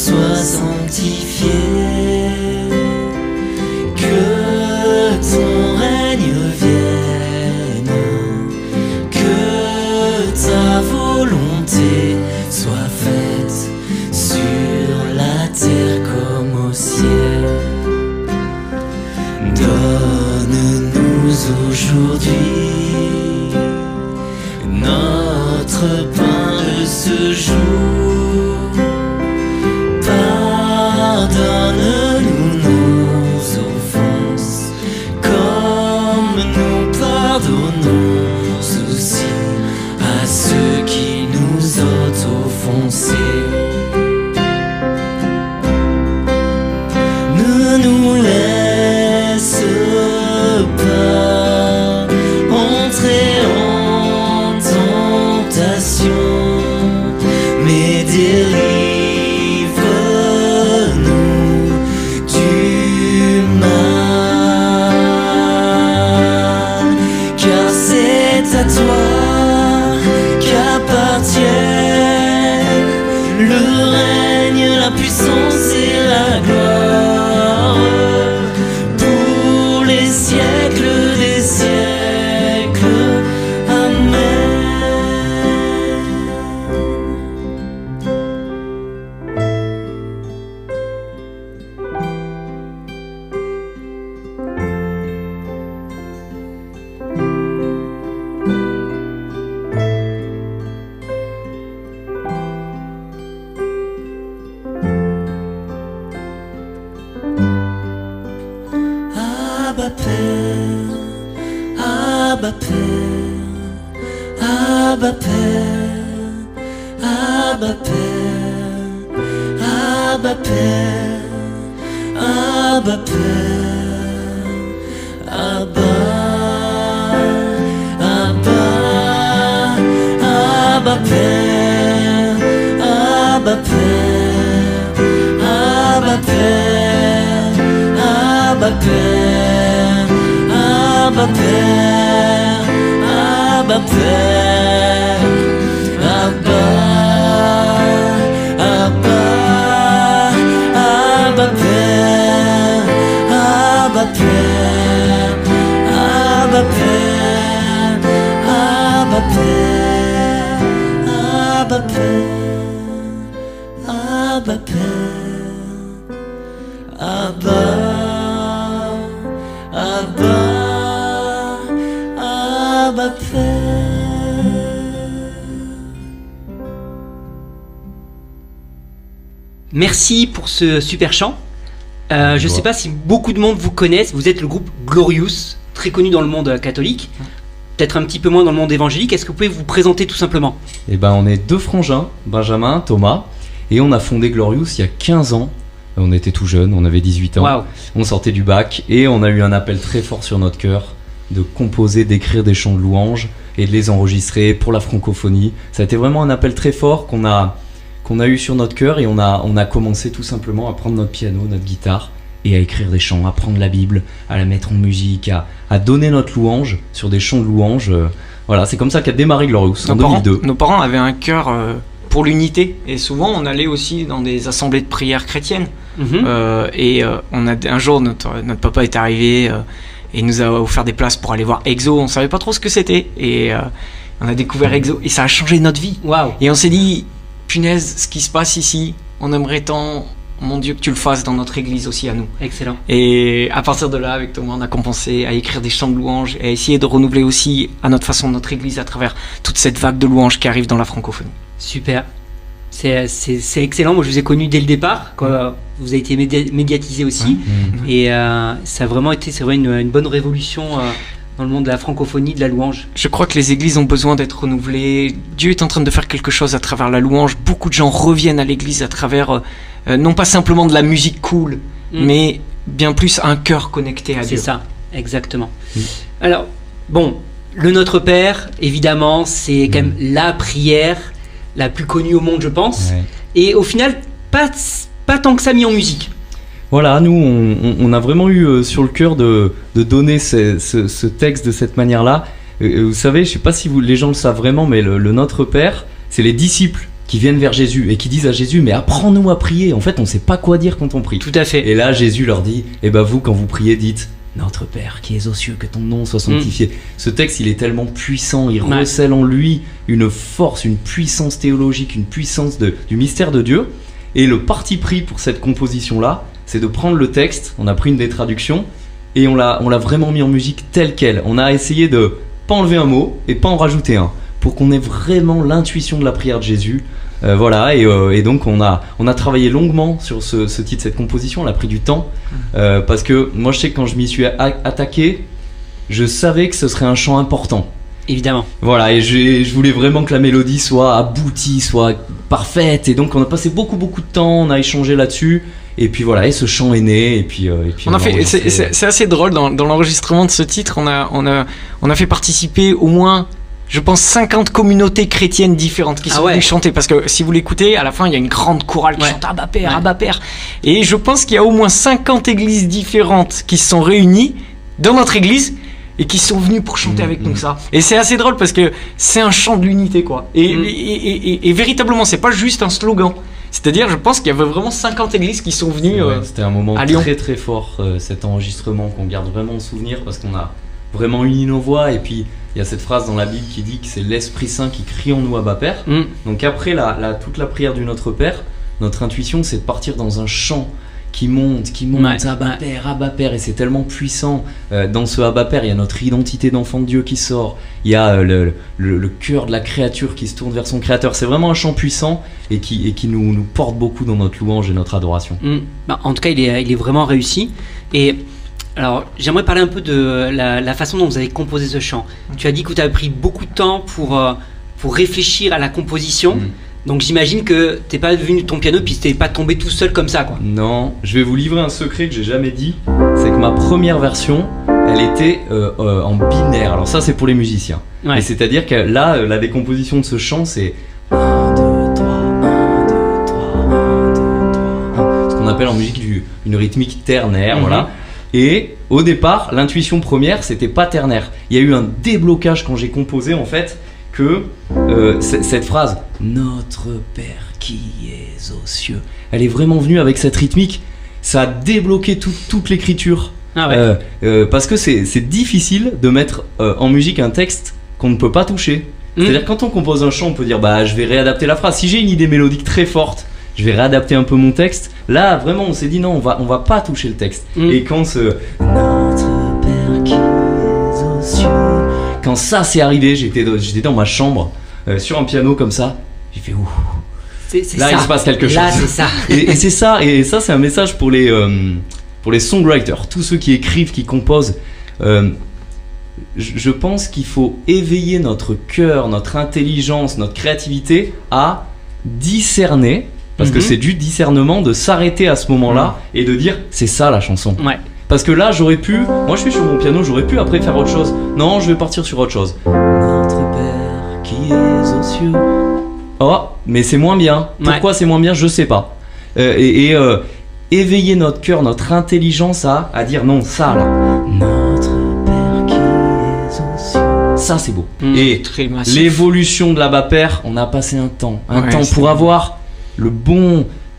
sois sanctifié, que ton règne vienne, que ta volonté soit faite sur la terre comme au ciel. Donne-nous aujourd'hui notre pain de ce jour. Pardonne-nous nos offenses, comme nous pardonnons aussi à ceux qui nous ont offensés. Ne nous laisse pas entrer en tentation, mais délivre-nous du mal, car c'est à toi qu'appartiennent le règne, la puissance et la gloire pour les siècles des siècles. Amen. Abba Père, Abba Père, Abba Père, Abba Père, Abba Père, Abba Père, Abba, Abba, Abba Père, Abba Père, Abba Père, Abba Père, Abba Père, Abba Père, Abba, Abba, Abba Père, Abba Père, Abba Père, Abba Père, Abba Père, Abba Père, Abba, Abba, Abba Père. Merci pour ce super chant. Je ne sais pas si beaucoup de monde vous connaissent. Vous êtes le groupe Glorious, très connu dans le monde catholique, peut-être un petit peu moins dans le monde évangélique. Est-ce que vous pouvez vous présenter tout simplement ? Eh ben, on est deux frangins, Benjamin, Thomas, et on a fondé Glorious il y a 15 ans. On était tout jeunes, on avait 18 ans. Waouh. On sortait du bac et on a eu un appel très fort sur notre cœur de composer, d'écrire des chants de louanges et de les enregistrer pour la francophonie. Ça a été vraiment un appel très fort qu'on a eu sur notre cœur et on a commencé tout simplement à prendre notre piano, notre guitare et à écrire des chants, à prendre la Bible, à la mettre en musique, à donner notre louange sur des chants de louanges. Voilà, c'est comme ça qu'a démarré Glorious en 2002. Nos parents avaient un cœur pour l'unité et souvent on allait aussi dans des assemblées de prière chrétiennes. On a un jour notre papa est arrivé et il nous a offert des places pour aller voir EXO. On savait pas trop ce que c'était et on a découvert EXO et ça a changé notre vie. Waouh. Et on s'est dit, punaise, ce qui se passe ici, on aimerait tant, mon Dieu, que tu le fasses dans notre église aussi à nous. Excellent. Et à partir de là, avec Thomas, on a commencé à écrire des chants de louanges et à essayer de renouveler aussi à notre façon notre église à travers toute cette vague de louanges qui arrive dans la francophonie. Super. C'est excellent. Moi, je vous ai connu dès le départ. Quand vous avez été médiatisé aussi. Et ça a vraiment été, c'est vrai, une bonne révolution dans le monde de la francophonie, de la louange. Je crois que les églises ont besoin d'être renouvelées. Dieu est en train de faire quelque chose à travers la louange. Beaucoup de gens reviennent à l'église à travers, non pas simplement de la musique cool, mais bien plus un cœur connecté à Dieu. C'est ça, exactement. Alors, bon, le Notre Père, évidemment, c'est quand même la prière la plus connue au monde, je pense. Ouais. Et au final, pas tant que ça mis en musique. Voilà, nous, on a vraiment eu sur le cœur de donner ce texte de cette manière-là. Vous savez, je ne sais pas si les gens le savent vraiment, mais le Notre Père, c'est les disciples qui viennent vers Jésus et qui disent à Jésus, mais apprends-nous à prier. En fait, on sait pas quoi dire quand on prie. Tout à fait. Et là, Jésus leur dit, eh ben vous, quand vous priez, dites, notre Père qui es aux cieux, que ton nom soit sanctifié. Ce texte, il est tellement puissant, il recèle en lui une force, une puissance théologique, une puissance du mystère de Dieu. Et le parti pris pour cette composition-là, c'est de prendre le texte, on a pris une des traductions, et on l'a vraiment mis en musique tel quel. On a essayé de pas enlever un mot et pas en rajouter un, pour qu'on ait vraiment l'intuition de la prière de Jésus. Voilà, et donc on a travaillé longuement sur ce titre, cette composition, on a pris du temps, parce que moi je sais que quand je m'y suis attaqué, je savais que ce serait un chant important. Évidemment. Voilà, et je voulais vraiment que la mélodie soit aboutie, soit parfaite, et donc on a passé beaucoup de temps, on a échangé là-dessus, et puis voilà, et ce chant est né, et puis on a fait, c'est assez drôle dans l'enregistrement de ce titre, on a fait participer au moins, je pense, 50 communautés chrétiennes différentes qui sont venues chanter, parce que si vous l'écoutez, à la fin il y a une grande chorale qui chante Abba Père, Abba Père, et je pense qu'il y a au moins 50 églises différentes qui se sont réunies dans notre église et qui sont venus pour chanter avec nous ça. Et c'est assez drôle parce que c'est un chant de l'unité, quoi. Et véritablement, c'est pas juste un slogan. C'est-à-dire, je pense qu'il y avait vraiment 50 églises qui sont venues c'était un moment à Lyon. Très très fort, cet enregistrement qu'on garde vraiment en souvenir, parce qu'on a vraiment uni nos voix. Et puis, il y a cette phrase dans la Bible qui dit que c'est l'Esprit Saint qui crie en nous Abba Père. Donc après toute la prière du Notre Père, notre intuition, c'est de partir dans un chant qui monte, Abba Père, et c'est tellement puissant. Dans ce Abba Père, il y a notre identité d'enfant de Dieu qui sort, il y a le cœur de la créature qui se tourne vers son créateur. C'est vraiment un chant puissant et qui nous porte beaucoup dans notre louange et notre adoration. En tout cas, il est vraiment réussi. Et alors, j'aimerais parler un peu de la façon dont vous avez composé ce chant. Tu as dit que tu as pris beaucoup de temps pour réfléchir à la composition. Donc j'imagine que t'es pas venu ton piano puis t'es pas tombé tout seul comme ça, quoi. Non, je vais vous livrer un secret que j'ai jamais dit. C'est que ma première version, elle était en binaire. Alors ça, c'est pour les musiciens. Et c'est-à-dire que là, la décomposition de ce chant, c'est 1, 2, 3, 1, 2, 3, 1, 2, 3, 1. Ce qu'on appelle en musique une rythmique ternaire, voilà. Et au départ, l'intuition première, c'était pas ternaire. Il y a eu un déblocage quand j'ai composé, en fait, que cette phrase « Notre Père qui es aux cieux », elle est vraiment venue avec cette rythmique. Ça a débloqué toute l'écriture. Parce que c'est difficile de mettre en musique un texte qu'on ne peut pas toucher. C'est-à-dire quand on compose un chant, on peut dire bah je vais réadapter la phrase. Si j'ai une idée mélodique très forte, je vais réadapter un peu mon texte. Là vraiment on s'est dit non, on va pas toucher le texte. Et quand Notre Père qui es aux cieux, quand ça s'est arrivé, j'étais dans ma chambre sur un piano comme ça, j'ai fait ouh. Là il se passe quelque chose. Là c'est ça. et c'est ça, et ça c'est un message pour les songwriters, tous ceux qui écrivent, qui composent. Je pense qu'il faut éveiller notre cœur, notre intelligence, notre créativité à discerner, parce que c'est du discernement, de s'arrêter à ce moment-là et de dire c'est ça la chanson. Parce que là j'aurais pu, moi je suis sur mon piano, j'aurais pu après faire autre chose. Non, je vais partir sur autre chose. Notre Père qui es aux cieux. Oh, mais c'est moins bien. Pourquoi c'est moins bien, je sais pas. Éveiller notre cœur, notre intelligence à dire non, ça là. Notre Père qui es aux cieux. Ça c'est beau. Et l'évolution de l'Abba Père, on a passé un temps pour avoir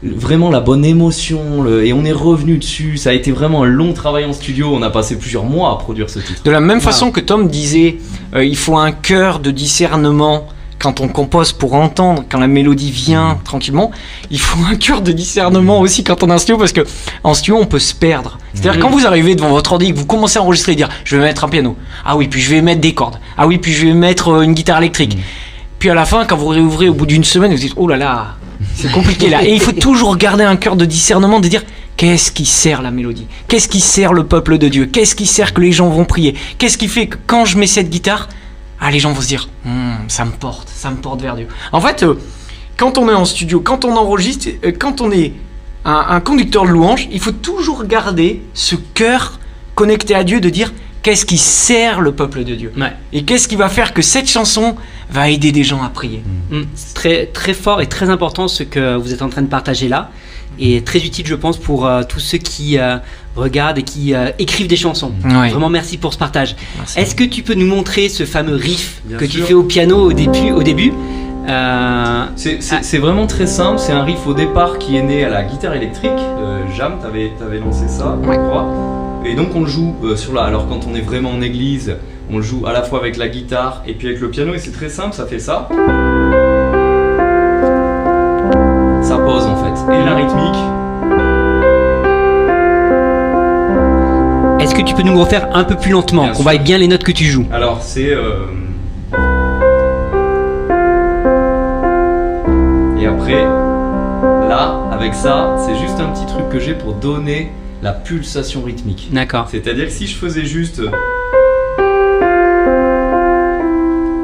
vraiment la bonne émotion, et on est revenu dessus. Ça a été vraiment un long travail en studio. On a passé plusieurs mois à produire ce titre. De la même façon que Tom disait, il faut un cœur de discernement. Quand on compose pour entendre, quand la mélodie vient tranquillement, il faut un cœur de discernement aussi quand on est en studio, parce que en studio on peut se perdre. C'est-à-dire quand vous arrivez devant votre ordi, que vous commencez à enregistrer et dire je vais mettre un piano, ah oui, puis je vais mettre des cordes, ah oui, puis je vais mettre une guitare électrique. Puis à la fin, quand vous réouvrez au bout d'une semaine, vous dites oh là là, c'est compliqué là. Et il faut toujours garder un cœur de discernement, de dire qu'est-ce qui sert la mélodie, qu'est-ce qui sert le peuple de Dieu, qu'est-ce qui sert que les gens vont prier, qu'est-ce qui fait que quand je mets cette guitare, les gens vont se dire ça me porte vers Dieu. En fait, quand on est en studio, quand on enregistre, quand on est un conducteur de louange, il faut toujours garder ce cœur connecté à Dieu, de dire qu'est-ce qui sert le peuple de Dieu, et qu'est-ce qui va faire que cette chanson va aider des gens à prier. C'est très, très fort et très important ce que vous êtes en train de partager là, et très utile je pense pour tous ceux qui regardent et qui écrivent des chansons. Vraiment merci pour ce partage. Est-ce que tu peux nous montrer ce fameux riff que tu fais au piano au début C'est vraiment très simple, c'est un riff au départ qui est né à la guitare électrique. Jam, t'avais lancé ça, je crois. Et donc on le joue alors quand on est vraiment en église, on le joue à la fois avec la guitare et puis avec le piano, et c'est très simple, ça fait ça. Ça pose en fait. Et la rythmique. Est-ce que tu peux nous refaire un peu plus lentement, qu'on voit bien les notes que tu joues? Alors c'est... Et après, là, avec ça, c'est juste un petit truc que j'ai pour donner la pulsation rythmique. D'accord. C'est-à-dire que si je faisais juste...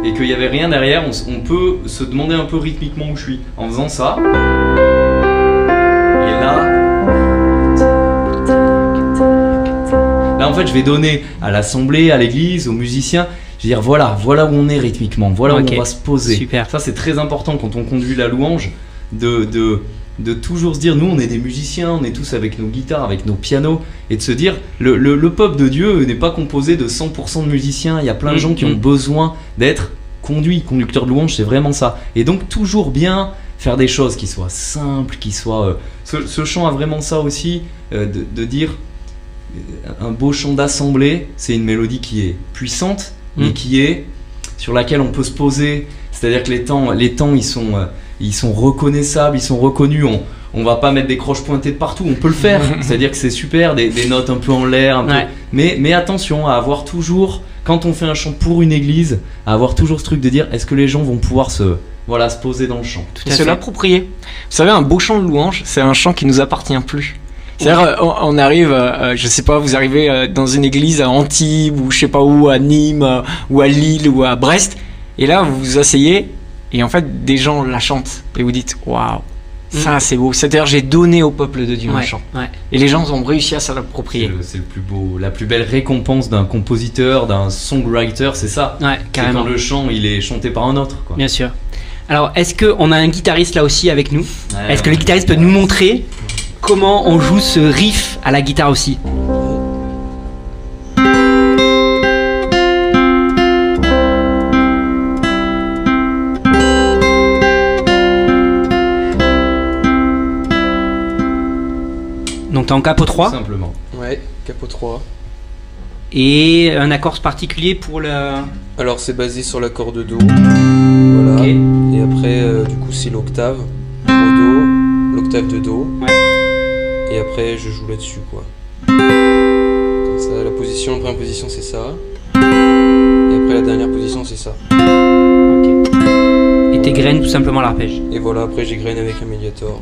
et qu'il n'y avait rien derrière, on peut se demander un peu rythmiquement où je suis. En faisant ça. Et là... Là, en fait, je vais donner à l'assemblée, à l'église, aux musiciens... Je veux dire, voilà où on est rythmiquement, voilà où on va se poser. Super. Ça, c'est très important quand on conduit la louange, de toujours se dire, nous, on est des musiciens, on est tous avec nos guitares, avec nos pianos, et de se dire, le peuple de Dieu n'est pas composé de 100% de musiciens, il y a plein de gens qui ont besoin d'être conducteurs de louange, c'est vraiment ça. Et donc, toujours bien faire des choses qui soient simples, qui soient... Ce chant a vraiment ça aussi, de dire, un beau chant d'assemblée, c'est une mélodie qui est puissante, mais qui est sur laquelle on peut se poser. C'est-à-dire que les temps ils sont reconnaissables, ils sont reconnus. On va pas mettre des croches pointées de partout, on peut le faire. C'est-à-dire que c'est super, des notes un peu en l'air, mais attention à avoir toujours, quand on fait un chant pour une église, à avoir toujours ce truc de dire, est-ce que les gens vont pouvoir se poser dans le chant. Et se l'approprier. Vous savez, un beau chant de louange, c'est un chant qui nous appartient plus. C'est-à-dire, on arrive, je sais pas, vous arrivez dans une église à Antibes ou je sais pas où, à Nîmes ou à Lille ou à Brest, et là vous vous asseyez et en fait des gens la chantent et vous dites waouh, ça c'est beau. C'est-à-dire j'ai donné au peuple de Dieu un chant. Et les gens ont réussi à se l'approprier. C'est le plus beau, la plus belle récompense d'un compositeur, d'un songwriter, c'est ça. Ouais, carrément. C'est quand le chant il est chanté par un autre, quoi. Bien sûr. Alors est-ce qu'on a un guitariste là aussi avec nous? Est-ce que le guitariste peut nous montrer comment on joue ce riff à la guitare aussi? Donc t'es en capo 3? Tout simplement. Ouais, capo 3. Et un accord particulier pour le... Alors c'est basé sur l'accord de Do. Voilà. Ok. Et après, du coup, c'est l'octave au Do, l'octave de Do. Ouais. Et après, je joue là-dessus, quoi. Comme ça, la première position, c'est ça. Et après, la dernière position, c'est ça. Ok. Et t'égrènes tout simplement l'arpège. Et voilà, après, j'égrène avec un médiator.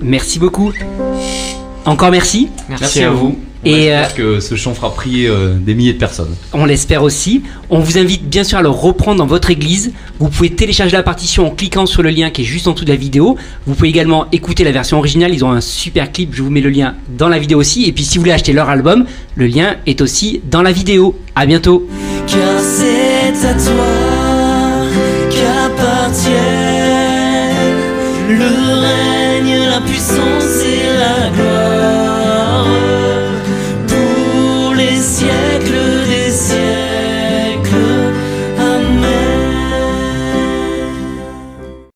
Merci beaucoup. Encore merci. Merci à vous. Et j'espère que ce chant fera prier des milliers de personnes. On l'espère aussi. On vous invite bien sûr à le reprendre dans votre église. Vous pouvez télécharger la partition en cliquant sur le lien qui est juste en dessous de la vidéo. Vous pouvez également écouter la version originale. Ils ont un super clip. Je vous mets le lien dans la vidéo aussi. Et puis si vous voulez acheter leur album, le lien est aussi dans la vidéo. À bientôt. Car c'est à toi qu'appartient le règne